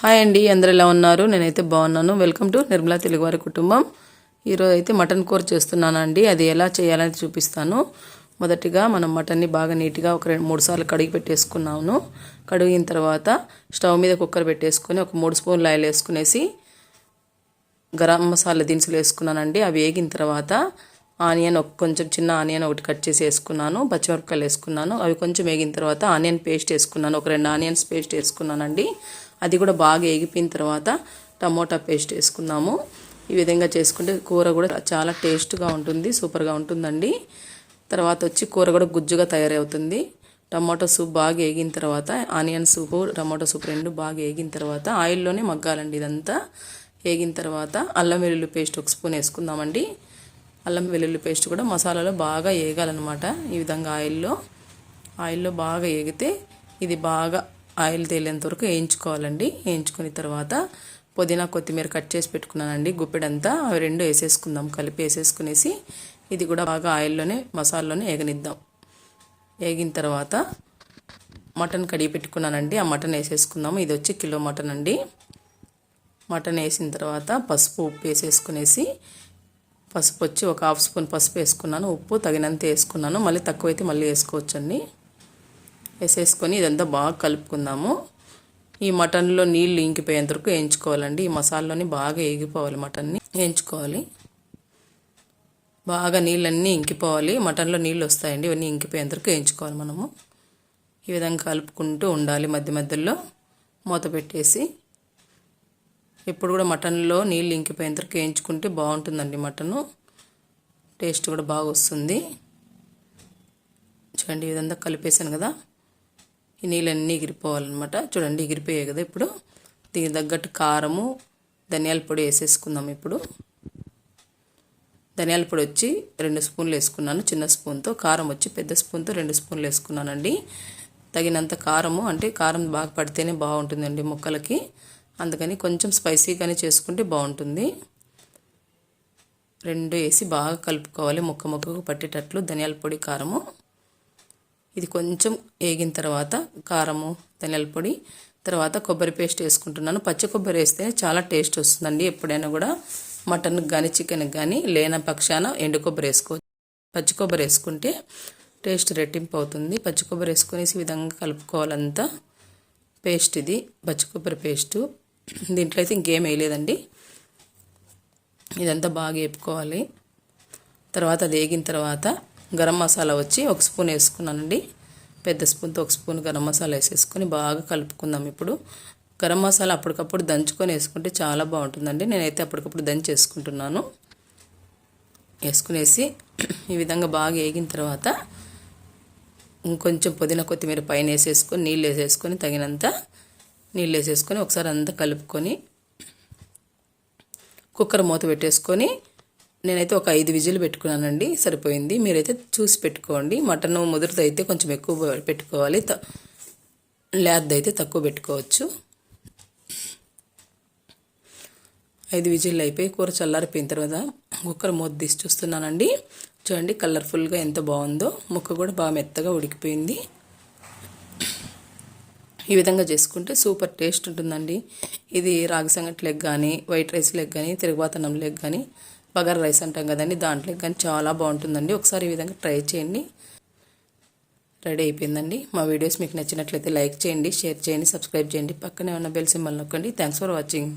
Hi అండి, అందరూ ఎలా ఉన్నారు? నేనైతే బాగున్నాను. వెల్కమ్ టు నిర్మలా తెలుగువారి కుటుంబం. ఈరోజు అయితే మటన్ కూర చేస్తున్నానండి. అది ఎలా చేయాలని చూపిస్తాను. మొదటిగా మనం మటన్ని బాగా నీట్గా ఒక 2-3 సార్లు కడిగి పెట్టేసుకున్నాను. కడిగిన తర్వాత స్టవ్ మీద కుక్కర్ పెట్టేసుకొని ఒక 3 స్పూన్లు ఆయిల్ వేసుకునేసి గరం మసాలా దినుసులు వేసుకున్నానండి. అవి వేగిన తర్వాత ఆనియన్ కొంచెం చిన్న ఆనియన్ ఒకటి కట్ చేసి వేసుకున్నాను. పచ్చిమిరపకాయలు వేసుకున్నాను. అవి కొంచెం వేగిన తర్వాత ఆనియన్ పేస్ట్ వేసుకున్నాను. ఒక 2 ఆనియన్స్ పేస్ట్ వేసుకున్నానండి. అది కూడా బాగా వేగిపోయిన తర్వాత టమోటా పేస్ట్ వేసుకున్నాము. ఈ విధంగా చేసుకుంటే కూర కూడా చాలా టేస్ట్గా ఉంటుంది, సూపర్గా ఉంటుందండి. తర్వాత వచ్చి కూర కూడా గుజ్జుగా తయారవుతుంది. టమాటో సూప్ బాగా వేగిన తర్వాత ఆనియన్ సూపు టమాటో సూప్ రెండు బాగా వేగిన తర్వాత ఆయిల్లోనే మగ్గాలండి. ఇదంతా వేగిన తర్వాత అల్లం వెల్లుల్లి పేస్ట్ 1 స్పూన్ వేసుకుందామండి. అల్లం వెల్లుల్లి పేస్ట్ కూడా మసాలాలో బాగా వేగాలన్నమాట. ఈ విధంగా ఆయిల్లో బాగా వేగితే ఇది బాగా ఆయిల్ తేలేంత వరకు వేయించుకోవాలండి. వేయించుకున్న తర్వాత పుదీనా కొత్తిమీర కట్ చేసి పెట్టుకున్నానండి గుప్పెడంతా. అవి రెండు వేసేసుకుందాం, కలిపి వేసేసుకునేసి ఇది కూడా బాగా ఆయిల్లోనే మసాలాలోనే వేగనిద్దాం. వేగిన తర్వాత మటన్ కడిగి పెట్టుకున్నానండి. ఆ మటన్ వేసేసుకుందాము. ఇది వచ్చి కిలో మటన్ అండి. మటన్ వేసిన తర్వాత పసుపు ఉప్పు వేసేసుకునేసి పసుపు వచ్చి ఒక 1/2 స్పూన్ పసుపు వేసుకున్నాను. ఉప్పు తగినంత వేసుకున్నాను. మళ్ళీ తక్కువైతే మళ్ళీ వేసుకోవచ్చండి. వేసేసుకొని ఇదంతా బాగా కలుపుకుందాము. ఈ మటన్లో నీళ్ళు ఇంకిపోయేంత వరకు వేయించుకోవాలండి. ఈ మసాలాలోని బాగా వేగిపోవాలి, మటన్ని వేయించుకోవాలి. బాగా నీళ్ళన్నీ ఇంకిపోవాలి. మటన్లో నీళ్ళు వస్తాయండి, ఇవన్నీ ఇంకిపోయేంత వరకు వేయించుకోవాలి మనము. ఈ విధంగా కలుపుకుంటూ ఉండాలి. మధ్య మధ్యలో మూత పెట్టేసి ఇప్పుడు కూడా మటన్లో నీళ్ళు ఇంకిపోయేంత వరకు వేయించుకుంటే బాగుంటుందండి. మటను టేస్ట్ కూడా బాగా వస్తుంది. చూడండి, ఈ విధంగా కలిపేసాను కదా. ఈ నీళ్ళన్నీ ఎగిరిపోవాలన్నమాట. చూడండి, ఎగిరిపోయాయి కదా. ఇప్పుడు దీనికి తగ్గట్టు కారము ధనియాల పొడి వేసేసుకుందాం. ఇప్పుడు ధనియాల పొడి వచ్చి 2 స్పూన్లు వేసుకున్నాను చిన్న స్పూన్తో. కారం వచ్చి పెద్ద స్పూన్తో 2 స్పూన్లు వేసుకున్నానండి. తగినంత కారము, అంటే కారం బాగా పడితేనే బాగుంటుందండి ముక్కలకి. అందుకని కొంచెం స్పైసీగానే చేసుకుంటే బాగుంటుంది. 2 వేసి బాగా కలుపుకోవాలి, ముక్కకు పట్టేటట్లు ధనియాల పొడి కారము. ఇది కొంచెం వేగిన తర్వాత కారము ధనియాల పొడి తర్వాత కొబ్బరి పేస్ట్ వేసుకుంటున్నాను. పచ్చి కొబ్బరి వేస్తే చాలా టేస్ట్ వస్తుందండి. ఎప్పుడైనా కూడా మటన్కి కానీ చికెన్కి కానీ లేని పక్షాన ఎండు కొబ్బరి వేసుకోవచ్చు. పచ్చి కొబ్బరి వేసుకుంటే టేస్ట్ రెట్టింపు అవుతుంది. పచ్చి కొబ్బరి వేసుకునేసి ఈ విధంగా కలుపుకోవాలంతా. పేస్ట్ ఇది పచ్చి కొబ్బరి పేస్టు. దీంట్లో అయితే ఇంకేం వేయలేదండి. ఇదంతా బాగా వేపుకోవాలి. తర్వాత అది వేగిన తర్వాత గరం మసాలా వచ్చి 1 స్పూన్ వేసుకున్నానండి. పెద్ద స్పూన్తో 1 స్పూన్ గరం మసాలా వేసేసుకొని బాగా కలుపుకుందాం. ఇప్పుడు గరం మసాలా అప్పటికప్పుడు దంచుకొని వేసుకుంటే చాలా బాగుంటుందండి. నేనైతే అప్పటికప్పుడు దంచి వేసుకుంటున్నాను. వేసుకునేసి ఈ విధంగా బాగా వేగిన తర్వాత ఇంకొంచెం పుదీనా కొత్తిమీర పైన వేసేసుకొని నీళ్ళు వేసేసుకొని తగినంత నీళ్ళు వేసేసుకొని ఒకసారి అంతా కలుపుకొని కుక్కర్ మూత పెట్టేసుకొని నేనైతే ఒక 5 విజిల్ పెట్టుకున్నానండి. సరిపోయింది. మీరైతే చూసి పెట్టుకోండి. మటన్ ముదురుతో అయితే కొంచెం ఎక్కువ పెట్టుకోవాలి, లేదైతే తక్కువ పెట్టుకోవచ్చు. 5 విజిల్ అయిపోయి కూర చల్లారిపోయిన తర్వాత కుక్కర్ మూత తీసి చూస్తున్నానండి. చూడండి, కలర్ఫుల్గా ఎంత బాగుందో. ముక్క కూడా బాగా మెత్తగా ఉడికిపోయింది. ఈ విధంగా చేసుకుంటే సూపర్ టేస్ట్ ఉంటుందండి. ఇది రాగి సంగటి కానీ వైట్ రైస్ కానీ తిరుగుబాతన్నం కానీ బగారా రైస్ అంటాం కదండి, దాంట్లో కానీ చాలా బాగుంటుందండి. ఒకసారి ఈ విధంగా ట్రై చేయండి. రెడీ అయిపోయిందండి. మా వీడియోస్ మీకు నచ్చినట్లయితే లైక్ చేయండి, షేర్ చేయండి, సబ్స్క్రైబ్ చేయండి. పక్కనే ఉన్న బెల్ సింబల్ నొక్కండి. Thanks for watching.